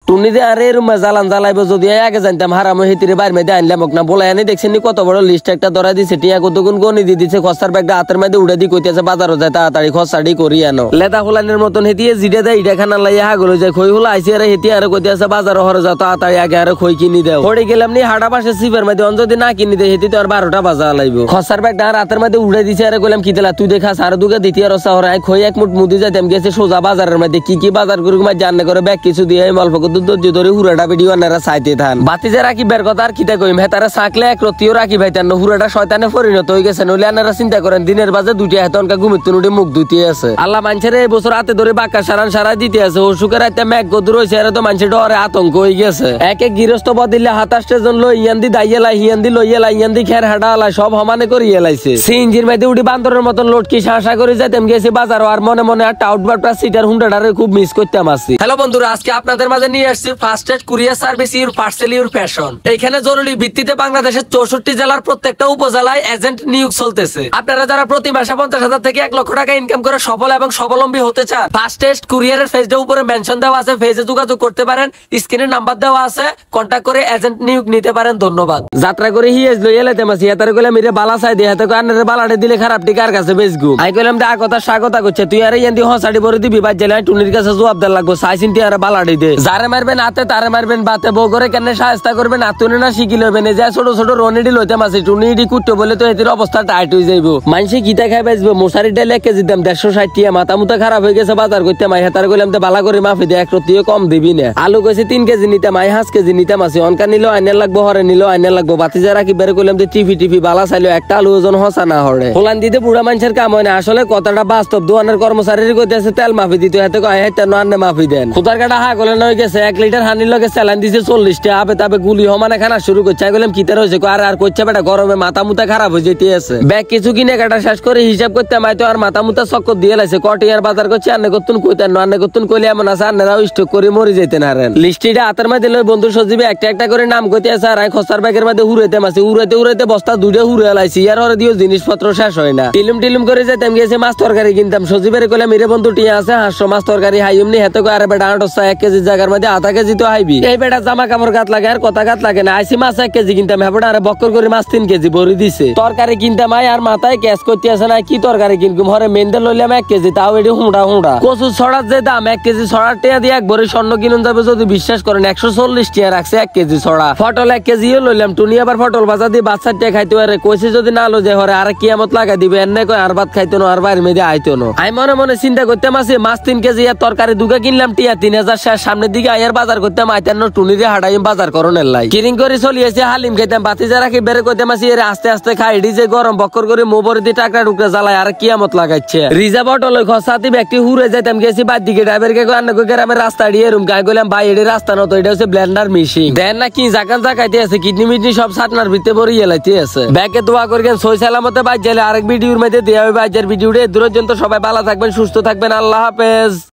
টুনি দে আরে রুমে জ্বালান জ্বালাইবো যদি আগে জানতাম হারামো হেতিরে বাইর মেয়েদে আনলাম না বলে আনি দেখছেন কত বড় লিস্ট একটা ধরা দিছে টিয়া কতগুণ গনি দিয়ে দিচ্ছে খসার ব্যাগটা হাতের মধ্যে উড়ে দি কইতেছে বাজারও যায় তাড়াতাড়ি খসাড়ি করি আনো লেদা হোলানের মতন হেতিয়ে জিডে দেয় ইটা খানা লাইয়া হাগলো যায় খই হলো আইসি আর হেতি আর কইতেছে বাজারও হরে যাও তাড়াতাড়ি আগে আর খই কিনি দেও পড়ে গেলাম নি হাড়া পাশে সিপের মধ্যে যদি না কিনি দে হেতি তো আর 12টা বাজা লাইবো খসার ব্যাগটা রাতের মধ্যে উড়ে দিছে আর কইলাম কি দিলা তুই দেখা সার দুগে দ্বিতীয় রসা হরে খই এক মুঠ মুদি যাইতাম গেছে সোজা বাজারের মধ্যে কি বাজার করি মা জাননে করে ব্যাগ কিছু দিয়ে অল্প ধৈর্য ধরে হুড়াটা ভিডিও আনারা চাইতে থান বাতিজা রাখি বের কথা আর কিতা কইম হেতারা সাকলে এক রতিও রাখি ভাইতান হুড়াটা শয়তানে পরিণত হয়ে গেছে নইলে আনারা চিন্তা করেন দিনের বাজে দুইটা হেতনকা ঘুমিতে নুড়ে মুখ ধুইতে আছে আল্লাহ মানুষের এই বছর হাতে ধরে বাক্কা সারা দিতে আছে অসুখের রাতে মেঘ গদুর হয়েছে এরা তো মানুষের ডরে আতঙ্ক হয়ে গেছে এক এক গৃহস্থ বদিলে 27 জন লই ইয়ান্দি দাইয়েলা হিয়ান্দি লইয়েলা ইয়ান্দি খের হাডালা সব সমানে করে এলাইছে সিনজির মধ্যে উঠি বান্দরের মতন লটকি শাসা করে যাইতাম গেছে বাজার আর মনে মনে একটা আউটবারটা সিটার হুন্ডাটারে খুব মিস করতাম আছি। হ্যালো বন্ধুরা, আজকে আপনাদের মাঝে নিয়ে আসছি fastest courier service your parcel your fashion. এখানে জরুরি ভিত্তিতে বাংলাদেশের 64 জেলার প্রত্যেকটা উপজেলায় এজেন্ট নিয়োগ চলতেছে। আপনারা যারা প্রতি মাসে 50,000 থেকে 1 লক্ষ টাকা ইনকাম করে সফল এবং স্বাবলম্বী হতে চান, ফাস্টেস্ট কুরিয়ারের ফেসের উপরে মেনশন দেওয়া আছে, ফেসে যোগাযোগ করতে পারেন, স্ক্রিনে নাম্বার দেওয়া আছে, কন্টাক্ট করে এজেন্ট নিয়োগ নিতে পারেন। ধন্যবাদ। যাত্রা করে হিয়েজ লইয়া লাইতে মাসি এতারে কইলা মিরে বালা চাই দে হাতে কই আনরে বালাড়ে দিলে খারাপ টিকার কাছে বেচগু আই কইলাম দে কথা স্বাগতা করছে তুই আরে ইয়ান্দি হসাড়ি বরে দিবি বাজ জেলা টুনির কাছে জবাব দেন লাগবো সাইসিন টি আরে বালাড়ি দে যারে মারবেন আতে তারে মারবেন বাতে বউ করে কেন সাহায্য করবেন আতুনে না শিখি লবেন যে ছোট ছোট রনিডি লইতে মাসি টুনিডি কুট্টো বলে তো এদের অবস্থা টাইট হয়ে যাইবো মানসি কিতা খাই বেচবো মশারি ডাল 1 কেজি দাম 160 টাকা মাথা মুতা খারাপ হয়ে গেছে বাজার করতে মাই হেতারে কইলাম দে বালা করে মাফি দে 1 রতিও কম দিবি না আলু কইছে 3 কেজি নিতে মাই 5 কেজি নিতে মাসি অনকা নিলো আইনে লাগবো হরে নিলো আইনে লাগবো বাতিজা রাখি বের কইলাম দে টিভি বালা চাইলো একটা আলু ওজন হসা না হরে হোলান দিতে বুড়া মানুষের কাম হয় না আসলে কথাটা বাস্তব দোকানের কর্মচারীর কইতেছে তেল মাফি দিতে হাতে কয় হাতে নান্নে মাফি দেন খুদার কাটা হা গলে নয় গেছে 1 লিটার হানির লগে চালান দিছে 40 টাকা আবে তাবে গুলি হমানে খানা শুরু করছে কইলাম কিতে রইছে আর কইছে বেটা গরমে মাথা মুতা খারাপ হয়ে যেতে আছে ব্যাগ কিছু কিনে কাটা শেষ করে হিসাব করতে মাই তো আর মাথা মুতা চক্কর দিয়ে লাইছে কটিয়ার বাজার করছে আন্নে কতুন কইতেন আন্নে কতুন কইলে এমন আছে আন্নেরাও স্টক করে মরে যেতেন হারেন লিস্টিটা হাতের মধ্যে লই বন্ধু সজীবে একটা করে নাম কইতে আছে আর খসার ব্যাগের মধ্যে হুরাইতে মাসি উড়াইতে বস্তা দুইটা হুরে লাইছি আর হরে দিও জিনিসপত্র শেষ হয় না টিলুম করে যেতাম গেছে মাছ তরকারি কিনতাম সজীবের কইলা মেরে বন্ধু টিয়া আছে 500 মাছ তরকারি হাইমনি হেতে কই আরে বেটা 1 কেজি জায়গার মধ্যে আধা কেজি তো হাইবি এই বেটা জামা কাপড় গাত লাগে আর কথা গাত লাগে না আইসি মাছ 1 কেজি কিনতাম হেবড়া আরে বক্কর করে মাছ 3 কেজি ভরি দিছে তরকারি কিনতাম আর মাথায় ক্যাশ করতে আছে না কি তরকারি কিনকুম হরে মেন্দে লইলাম 1 কেজি তাও এডি হুঁড়া কচু ছড়ার যে দাম 1 কেজি ছড়ার টিয়া দিয়ে একবারে স্বর্ণ কিনুন যাবে যদি বিশ্বাস করেন 140 টাকা রাখছে 1 কেজি ছড়া ফটল 1 কেজিও লইলাম টুনি আবার ফটল ভাজা দিয়ে বাচ্চা টিয়া খাইতে পারে কইছে যদি না লো যে হরে আর কিয়ামত লাগা দিবে এনে কই আর ভাত খাইতো না আর বাইরে মেদে আইতো না আমি মনে চিন্তা করতাম আছে মাছ 3 কেজি আর তরকারি দুগা কিনলাম টিয়া 3000 শেষ সামনের দিকে আয়ার বাজার করতাম আইতান্ন টুনিরে হাড়াই বাজার করনের লাই কিরিং করে চলিয়েছে হালিম খাইতাম বাতিজা রাখি বেরে কইতাম আছে এর আস্তে খাই এডি যে গরম বক্কর করে মোবরে দি টাকা টুকরা জ্বালায় আর কিয়ামত লাগাইছে রিজার্ভ অটো লই খসাতি ব্যক্তি হুরে যাইতাম গেছি বাদ দিকে ড্রাইভার কে কই আন্না কই গ্রামের রাস্তা দিয়ে রুম গায় গেলাম ভাই এডি রাস্তা না তো এটা হচ্ছে ব্লেন্ডার মেশিন দেন না কি জাকান জাকাইতে আছে কিডনি মিডনি সব সাতনার ভিতরে ভরি এলাইতে আছে ব্যাকে দোয়া করেন সই সালামতে বাজ গেলে আরেক ভিডিওর মধ্যে দেয়া হবে আজের ভিডিওটা দূর পর্যন্ত সবাই ভালো থাকবেন সুস্থ থাকবেন আল্লাহ হাফেজ।